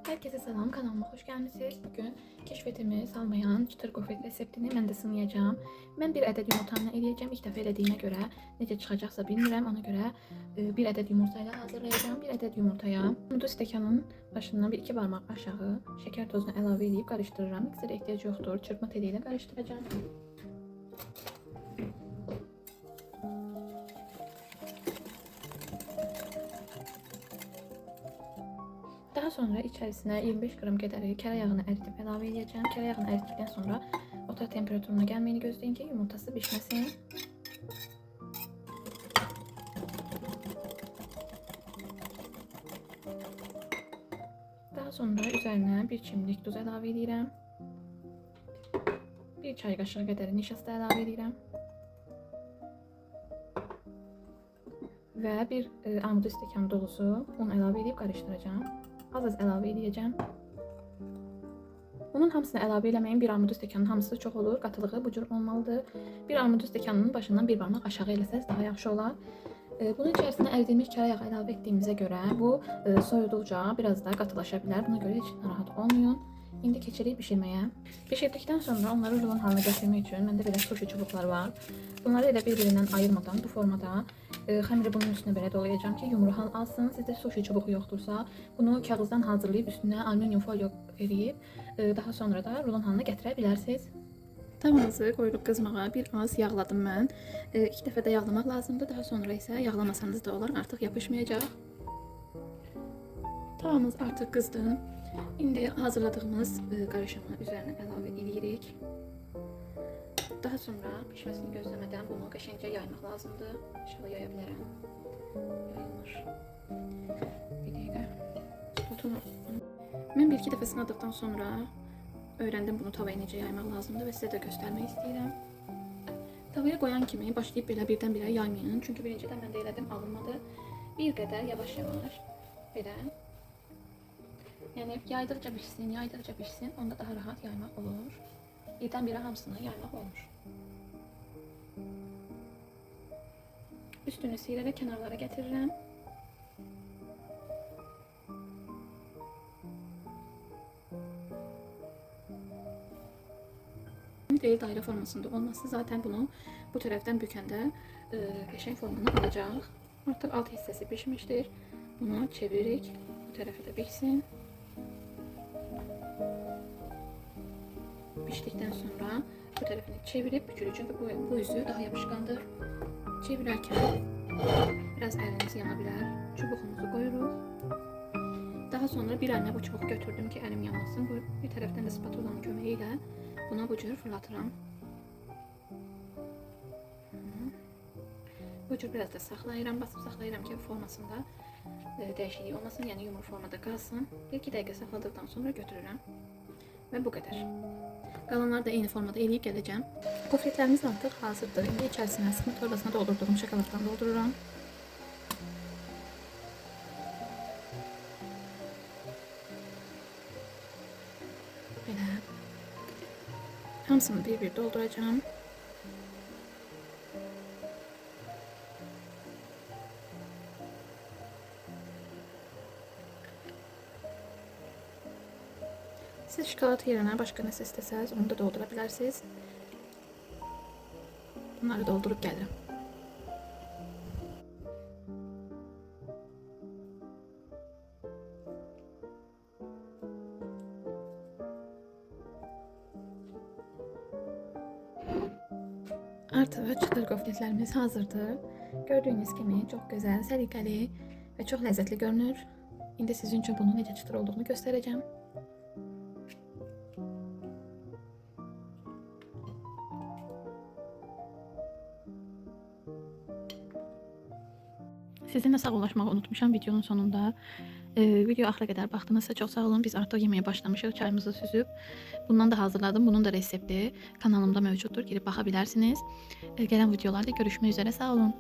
Herkese selam, kanalıma hoş gelmişsiniz. Bugün keşfetimi salmayan çıtır gofret reseptini mən də sınayacağım. Mən bir ədəd yumurtanı eləyəcəm. İlk dəfə elədiyimə görə necə çıxacaqsa bilmirəm. Ona görə bir ədəd yumurtayla hazırlayacağım. Bir ədəd yumurtaya noodle stəkanın başından bir iki barmaq aşağı şəkər tozunu əlavə edib qarışdırıram. Miksərə ehtiyac yoxdur. Çırpma teli ilə qarışdıracağım. Daha sonra içərisinə 25 qram qədəri kərə yağını əridib əlavə edəcəm. Kərə yağını əritdikdən sonra otaq temperaturuna gəlməyini gözləyin ki, yumurtası bişməsin. Daha sonra üzərinə bir çimdik duz əlavə edirəm. Bir çay qaşığı qədəri nişasta əlavə edirəm. Və bir armud stəkan dolusu un əlavə edib qarışdıracağım. Az əlavə edəcəm. Onun hamısını əlavə eləməyin. Bir armud stəkanın hamısı çox olur. Qatılığı bu cür olmalıdır. Bir armud stəkanının başından bir barmaq aşağı eləsəz daha yaxşı olar. Bunun içərisinə əridilmiş kərə yağı əlavə etdiyimizə görə bu soyuduqca biraz da qatılaşa bilər. Buna görə heç narahat olmayın. İndi keçirik bişirməyə. Bişirdikdən sonra onları rulo halına gətirmək üçün məndə belə sushi çubuqları var. Bunları elə bir-birindən ayırmadan bu formada xəmiri bunun üstünə belə dolayacağım ki, yumru hal alsın. Sizdə sushi çubuğu yoxdursa, bunu kağızdan hazırlayıb üstünə alüminium folyo eləyib daha sonra da rulon halına gətirə bilərsiniz. Tavanızı qoyuruq qızmağa. Bir az yağladım mən. 2 dəfə də yağlamaq lazımdır. Daha sonra isə yağlamasanız da olar, artıq yapışmayacaq. Tavamız artıq qızdı. İndi hazırladığımız qarışımı üzərinə əlavə edirik. Daha sonra pişməsini gözləmədən bunu qəşəngcə yaymaq lazımdır. İnşallah yaya bilərəm. Yayılmır. Bir dəqiqə. Spatula. Mən bir-iki dəfə sınadıqdan sonra öyrəndim bunu tavaya necə yaymaq lazımdır və sizə də göstərmək istəyirəm. Tavaya qoyan kimi başlayıb belə birdən-birə yaymayın. Çünki birincidən mən də elədim, alınmadı. Bir qədər yavaş-yavaş belə. Yəni yaydıqca pişsin, onda daha rahat yaymaq olur. Birdən-birə hamısını yaymaq olur. Üstünü sıyıraraq kənarlara gətirirəm. Deyil, dairə formasında olması zaten bunu bu tərəfdən bükəndə qəşəng formunu alacaq. Artıq alt hissəsi pişmişdir. Bunu çeviririk. Bu tərəfə də pişsin. Pişdikdən sonra bu tərəfini çevirib bükürük. Çünki bu üzü daha yapışqandır. Çevirərkən biraz əliniz yana bilər. Çubuğumuzu qoyuruq. Daha sonra bir əlinə bu çubuğu götürdüm ki, əlim yanmasın. Bir tərəfdən də spatulanın köməyi ilə buna bu cür fırlatıram. Bu cür biraz da saxlayıram, basıb saxlayıram ki, formasında dəyişiklik olmasın, yəni yumru formada qalsın. 1-2 dəqiqə saxladıqdan sonra götürürəm. Və bu qədər. Qalanları da eyni formada eləyib gələcəm. Gofretlərimiz artıq hazırdır. İndi içərisinə sıxma torbasına doldurduğum şokoladdan doldururam. Belə. Hamısını bir-bir dolduracağım. Siz şokolad yerinə başqa nəsə istəsəz, onu da doldura bilərsiniz. Bunları doldurub gəlirəm. Artıq çıtır gofretlərimiz hazırdır. Gördüyünüz kimi çox gözəl, səliqəli və çox ləzzətli görünür. İndi sizin üçün bunun necə çıtır olduğunu göstərəcəm. Sizinlə sağollaşmağı unutmuşam videonun sonunda. Video axıra qədər baxdınızsa çox sağ olun. Biz artıq yeməyə başlamışıq. Çayımızı süzüb. Bundan da hazırladım. Bunun da resepti kanalımda mövcuddur. Girib baxa bilərsiniz. Gələn videolarda görüşmək üzrə. Sağ olun.